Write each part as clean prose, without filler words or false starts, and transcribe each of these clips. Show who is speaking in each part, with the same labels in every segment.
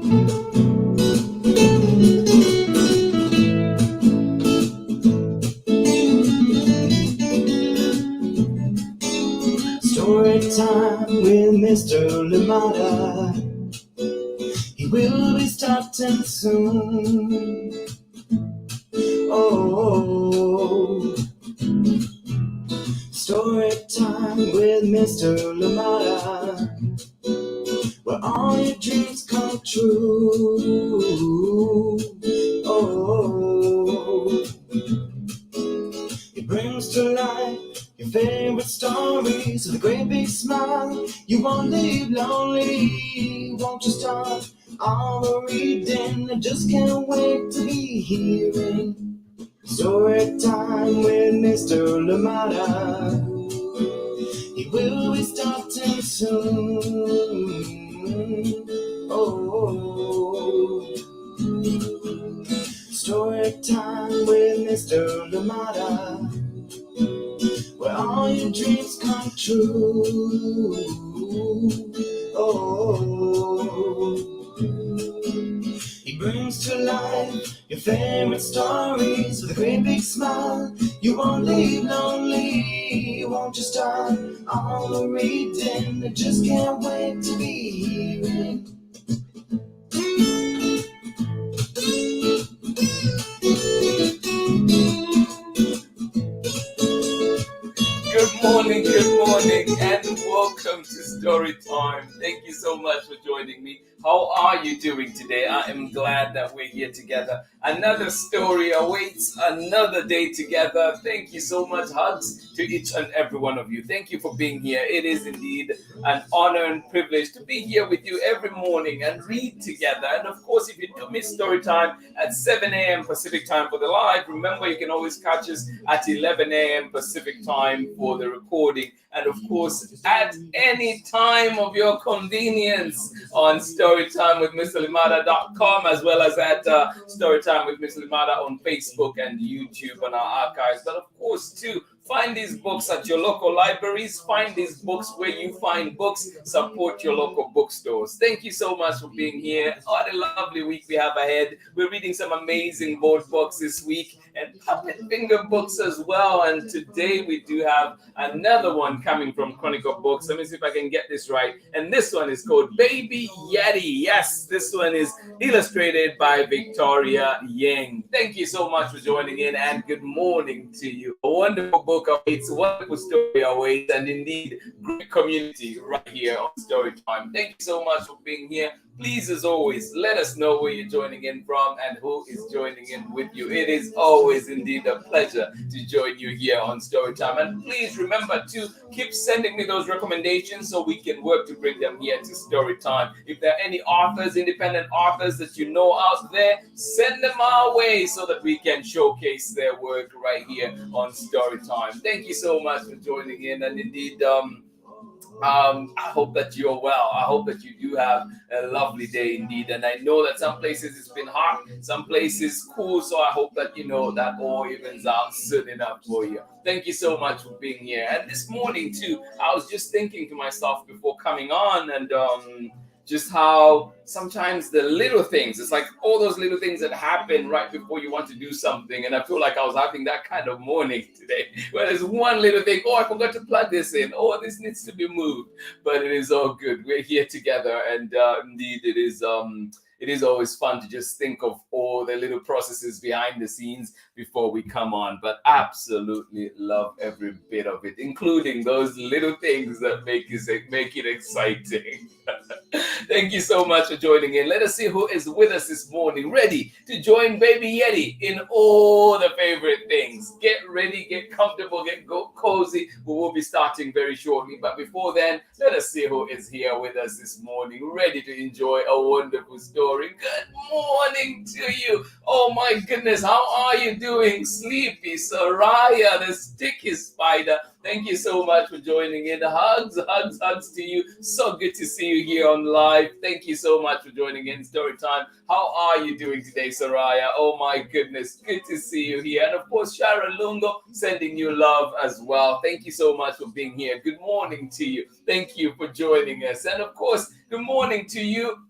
Speaker 1: Story time with Mr. Lamada. He will be starting soon. Oh, story time with Mr. Lamada, where all your dreams come true. Oh, he brings to life your favorite stories with a great big smile. You won't leave lonely, won't you start all the reading? I just can't wait to be hearing story time with Mr. Lamada. He will be starting soon. Oh, story time with Mr. Lamada, where all your dreams come true. Oh, he brings to life your favorite stories with a great big smile. You won't leave lonely, won't you start all the reading? I just can't wait to be hearing.
Speaker 2: Good morning, and welcome to Story Time. Thank you so much for joining me. How are you doing today? I am glad that we're here together. Another story awaits, another day together. Thank you so much. Hugs to each and every one of you. Thank you for being here. It is indeed an honor and privilege to be here with you every morning and read together. And of course, if you do miss Story Time at 7 a.m. Pacific time for the live, remember you can always catch us at 11 a.m. Pacific time for the recording. And of course, at any time of your convenience on storytimewithmrlimada.com, as well as at Storytime with Mr. Limada on Facebook and YouTube on our archives. But of course, too, find these books at your local libraries. Find these books where you find books. Support your local bookstores. Thank you so much for being here. What a lovely week we have ahead. We're reading some amazing board books this week and puppet finger books as well. And today we do have another one coming from Chronicle Books. Let me see if I can get this right. And this one is called Baby YETI. Yes, this one is illustrated by Victoria YING. Thank you so much for joining in, and good morning to you. A wonderful book awaits, a wonderful story awaits, and indeed great community right here on Storytime. Thank you so much for being here. Please, as always, let us know where you're joining in from and who is joining in with you. It is always indeed a pleasure to join you here on Storytime. And please remember to keep sending me those recommendations so we can work to bring them here to Storytime. If there are any authors, independent authors that you know out there, send them our way so that we can showcase their work right here on Storytime. Thank you so much for joining in, and indeed, I hope that you're well. I hope that you do have a lovely day indeed. And I know that some places it's been hot, some places cool. So I hope that that all evens out soon enough for you. Thank you so much for being here. And this morning too, I was just thinking to myself before coming on, and just how sometimes the little things, it's like all those little things that happen right before you want to do something. And I feel like I was having that kind of morning today, where there's one little thing, oh, I forgot to plug this in, oh, this needs to be moved, but it is all good. We're here together, and indeed it is always fun to just think of all the little processes behind the scenes before we come on. But absolutely love every bit of it, including those little things that make it exciting. Thank you so much for joining in. Let us see who is with us this morning, ready to join Baby YETI in all the favorite things. Get ready, get comfortable, get cozy. We will be starting very shortly. But before then, let us see who is here with us this morning, ready to enjoy a wonderful story. Good morning to you. Oh my goodness, how are you doing? Sleepy Soraya, the sticky spider. Thank you so much for joining in. Hugs to you. So good to see you here on live. Thank you so much for joining in Storytime. How are you doing today, Soraya? Oh my goodness, good to see you here. And of course, Sharon Lungo, sending you love as well. Thank you so much for being here. Good morning to you. Thank you for joining us. And of course, good morning to you,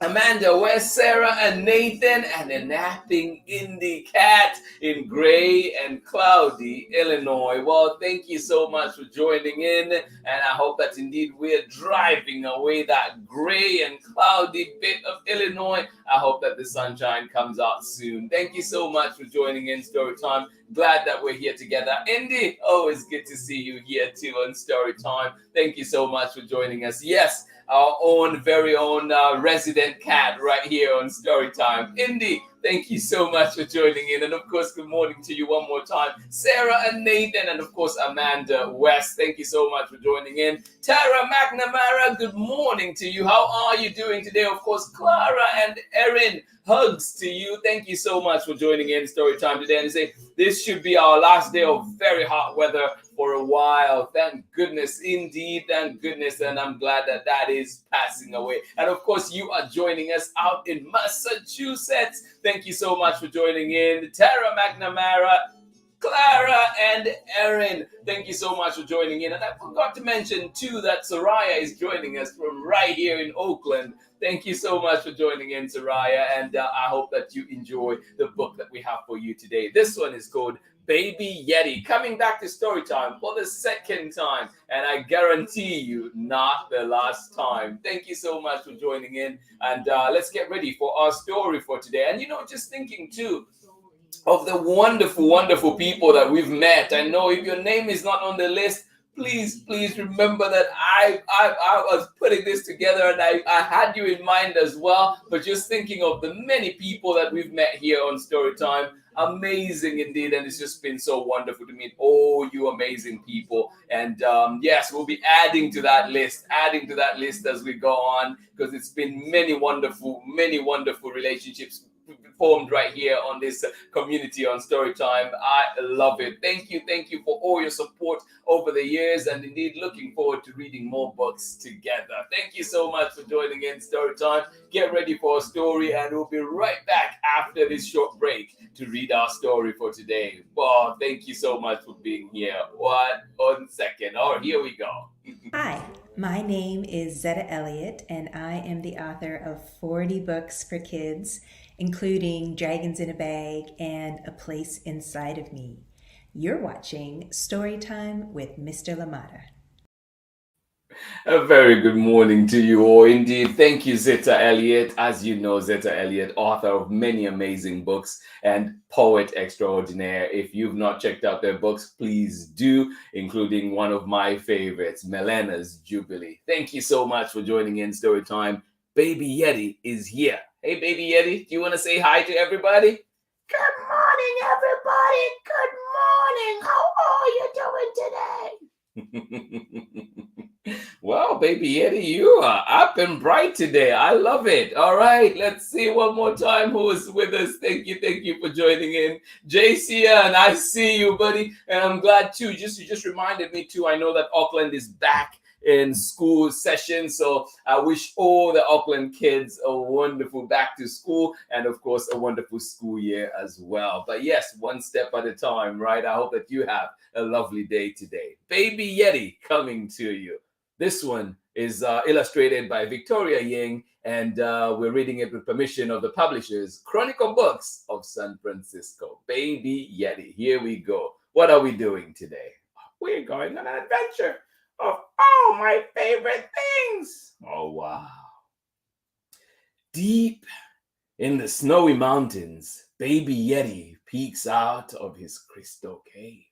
Speaker 2: Amanda, where's Sarah and Nathan and a napping Indie cat in gray and cloudy Illinois? Well, thank you so much for joining in, and I hope that indeed we're driving away that gray and cloudy bit of Illinois. I hope that the sunshine comes out soon. Thank you so much for joining in Storytime. Glad that we're here together. Indy, always good to see you here too on Storytime. Thank you so much for joining us. Yes, our own, very own resident cat right here on Storytime. Indy, thank you so much for joining in. And of course, good morning to you one more time. Sarah and Nathan, and of course, Amanda West, thank you so much for joining in. Tara McNamara, good morning to you. How are you doing today? Of course, Clara and Erin, hugs to you. Thank you so much for joining in Storytime today. And say, this should be our last day of very hot weather for a while. Thank goodness, indeed, thank goodness. And I'm glad that that is passing away. And of course, you are joining us out in Massachusetts. Thank you so much for joining in. Tara McNamara, Clara and Erin, thank you so much for joining in. And I forgot to mention too that Soraya is joining us from right here in Oakland. Thank you so much for joining in, Soraya, and I hope that you enjoy the book that we have for you today. This one is called Baby Yeti, coming back to Storytime for the second time, and I guarantee you, not the last time. Thank you so much for joining in, and let's get ready for our story for today. And just thinking too of the wonderful, wonderful people that we've met. I know if your name is not on the list, please remember that I was putting this together and I had you in mind as well. But just thinking of the many people that we've met here on Storytime, amazing indeed, and it's just been so wonderful to meet all you amazing people. And yes, we'll be adding to that list as we go on, because it's been many wonderful relationships formed right here on this community on Storytime. I love it. Thank you for all your support over the years, and indeed looking forward to reading more books together. Thank you so much for joining in Storytime. Get ready for a story, and we'll be right back after this short break to read our story for today. Well, thank you so much for being here. 1 second. Oh, here we go.
Speaker 3: Hi, my name is Zetta Elliott, and I am the author of 40 books for kids, including Dragons in a Bag and A Place Inside of Me. You're watching Storytime with Mr. Lamada.
Speaker 2: A very good morning to you all. Indeed, thank you, Zetta Elliott. As you know, Zetta Elliott, author of many amazing books and poet extraordinaire. If you've not checked out their books, please do, including one of my favorites, Melena's Jubilee. Thank you so much for joining in Storytime. Baby Yeti is here. Hey, Baby Yeti, do you want to say hi to everybody?
Speaker 4: Good morning, everybody. Good morning. How are you doing today?
Speaker 2: Well, Baby Yeti, you are up and bright today. I love it. All right, let's see one more time who is with us. Thank you for joining in. JC, and I see you, buddy. And I'm glad too. You just reminded me too. I know that Auckland is back in school session. So I wish all the Auckland kids a wonderful back to school, and of course a wonderful school year as well. But yes, one step at a time, right? I hope that you have a lovely day today. Baby Yeti coming to you. This one is illustrated by Victoria Ying, and we're reading it with permission of the publishers, Chronicle Books of San Francisco. Baby Yeti, here we go. What are we doing today? We're going on an adventure of all my favorite things. Oh, wow. Deep in the snowy mountains, Baby Yeti peeks out of his crystal cave.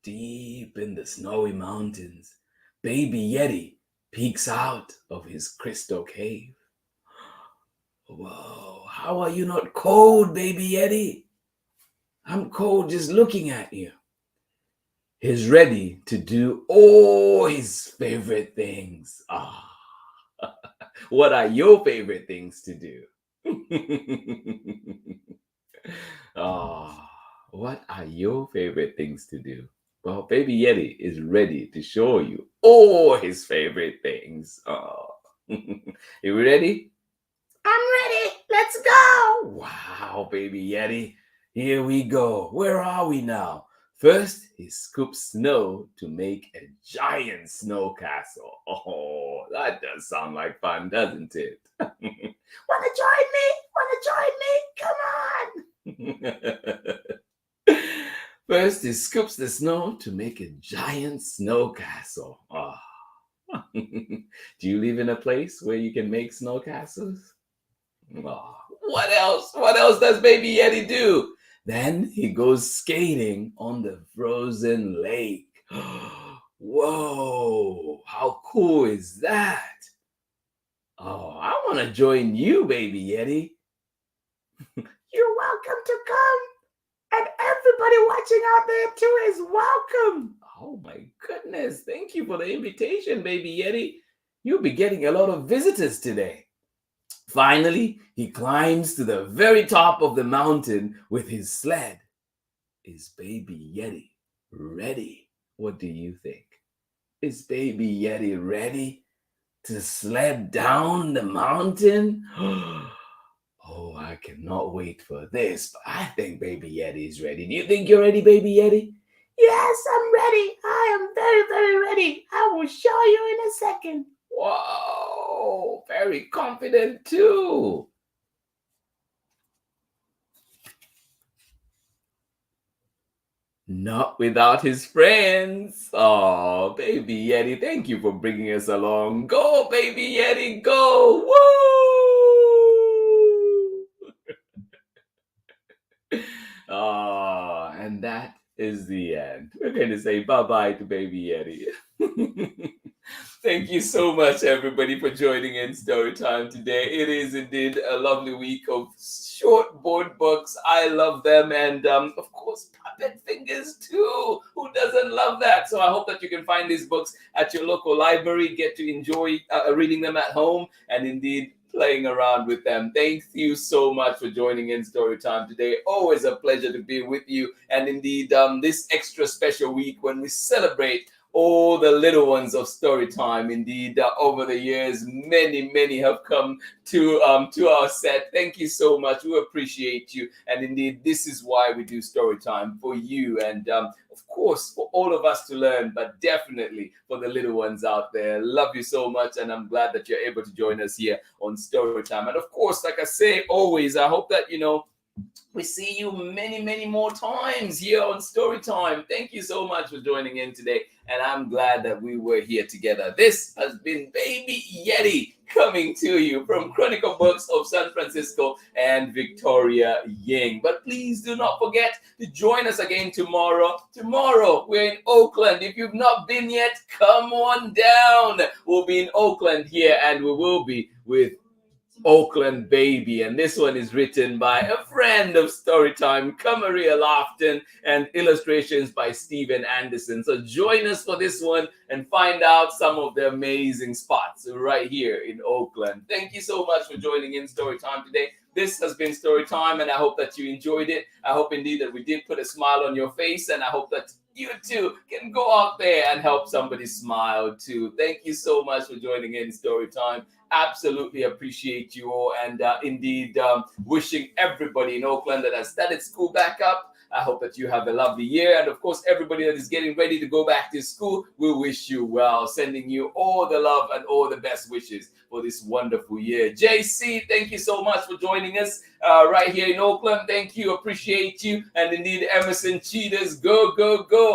Speaker 2: Deep in the snowy mountains, Baby Yeti peeks out of his crystal cave. Whoa, how are you not cold, Baby Yeti? I'm cold just looking at you. He's ready to do all his favorite things. What are your favorite things to do? What are your favorite things to do? Well, Baby Yeti is ready to show you all his favorite things. You ready?
Speaker 4: I'm ready. Let's go.
Speaker 2: Wow, Baby Yeti. Here we go. Where are we now? First, he scoops snow to make a giant snow castle. Oh, that does sound like fun, doesn't it?
Speaker 4: Wanna join me? Come on.
Speaker 2: First, he scoops the snow to make a giant snow castle. Oh. Do you live in a place where you can make snow castles? Oh. What else? What else does Baby Yeti do? Then he goes skating on the frozen lake. Whoa, how cool is that? Oh, I want to join you, Baby Yeti.
Speaker 4: You're welcome to come. And everybody watching out there too is welcome.
Speaker 2: Oh my goodness. Thank you for the invitation, Baby Yeti. You'll be getting a lot of visitors today. Finally, he climbs to the very top of the mountain with his sled. Is Baby Yeti ready? What do you think? Is Baby Yeti ready to sled down the mountain? Oh, I cannot wait for this. But I think Baby Yeti is ready. Do you think you're ready, Baby Yeti?
Speaker 4: Yes, I'm ready. I am very, very ready. I will show you in a second.
Speaker 2: Wow, very confident too. Not without his friends. Oh, Baby Yeti, thank you for bringing us along. Go, Baby Yeti, go. Woo! Oh, and that is the end. We're going to say bye-bye to Baby Yeti. Thank you so much, everybody, for joining in Storytime today. It is indeed a lovely week of short board books. I love them. And, of course, puppet fingers, too. Who doesn't love that? So I hope that you can find these books at your local library, get to enjoy reading them at home, and indeed playing around with them. Thank you so much for joining in Storytime today. Always a pleasure to be with you. And indeed, this extra special week when we celebrate all the little ones of Storytime. Indeed, over the years, many have come to our set. Thank you so much. We appreciate you. And indeed, this is why we do Storytime, for you. And of course, for all of us to learn, but definitely for the little ones out there. Love you so much. And I'm glad that you're able to join us here on Storytime. And of course, like I say always, I hope that, we see you many more times here on Storytime. Thank you so much for joining in today. And I'm glad that we were here together. This has been Baby Yeti coming to you from Chronicle Books of San Francisco and Victoria Ying. But please do not forget to join us again tomorrow. Tomorrow, we're in Oakland. If you've not been yet, come on down. We'll be in Oakland here, and we will be with Oakland Baby, and this one is written by a friend of Storytime, Kamaria Lofton, and illustrations by Steven Anderson. So join us for this one and find out some of the amazing spots right here in Oakland. Thank you so much for joining in Storytime today. This has been Storytime, and I hope that you enjoyed it. I hope indeed that we did put a smile on your face, and I hope that you too can go out there and help somebody smile too. Thank you so much for joining in Storytime. Absolutely appreciate you all, and indeed wishing everybody in Oakland that has started school back up. I hope that you have a lovely year, and of course everybody that is getting ready to go back to school, we wish you well, sending you all the love and all the best wishes for this wonderful year. JC, thank you so much for joining us right here in Oakland. Thank you, appreciate you. And indeed, Emerson Cheetahs, go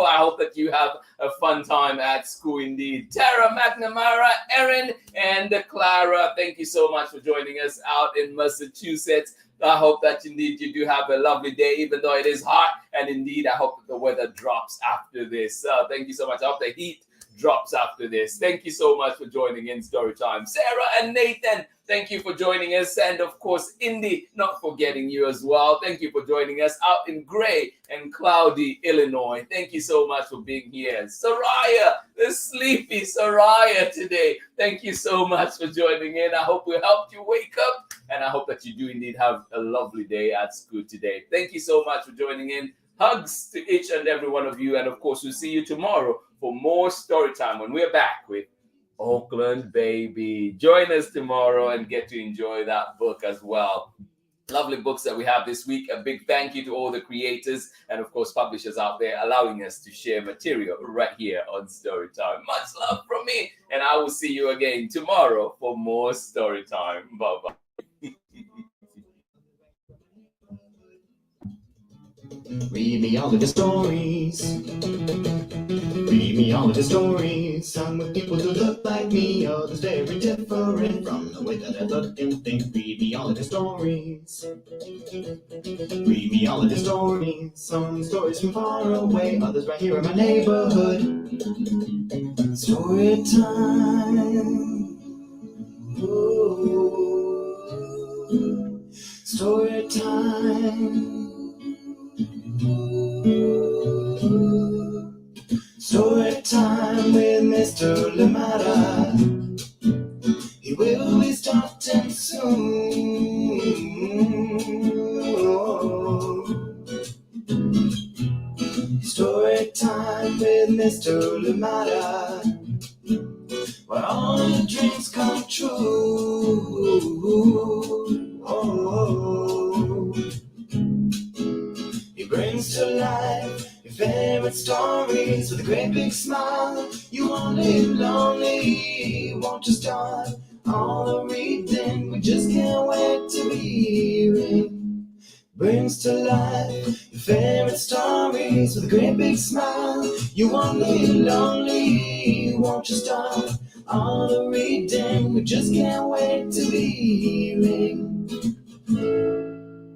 Speaker 2: I hope that you have a fun time at school indeed. Tara McNamara, Erin, and Clara, thank you so much for joining us out in Massachusetts. I hope that indeed you do have a lovely day, even though it is hot. And indeed, I hope that the weather drops after this. Thank you so much. I hope the heat drops after this. Thank you so much for joining in Storytime. Sarah and Nathan, thank you for joining us. And of course, Indy, not forgetting you as well. Thank you for joining us out in gray and cloudy Illinois. Thank you so much for being here. Soraya, the sleepy Soraya today. Thank you so much for joining in. I hope we helped you wake up. And I hope that you do indeed have a lovely day at school today. Thank you so much for joining in. Hugs to each and every one of you. And of course, we'll see you tomorrow for more Storytime when we're back with Oakland Baby. Join us tomorrow and get to enjoy that book as well. lovely books that we have this week. A big thank you to all the creators and, of course, publishers out there allowing us to share material right here on Storytime. Much love from me, and I will see you again tomorrow for more Storytime. Bye-bye.
Speaker 1: Read me all of the stories. Read me all of the stories. Some with people who look like me, others very different from the way that I look and think. Read me all of the stories. Read me all of the stories. Some stories from far away, others right here in my neighborhood. Story time. Ooh. Story time. Story time with Mr. Lamada. He will be starting soon. Story time with Mr. Lamada, where all your dreams come true. He brings to life your favorite stories with a great big smile. You won't live lonely, won't you start all the reading? We just can't wait to be hearing. Brings to life your favorite stories with a great big smile. You won't live lonely, won't you start all the reading? We just can't wait to be hearing.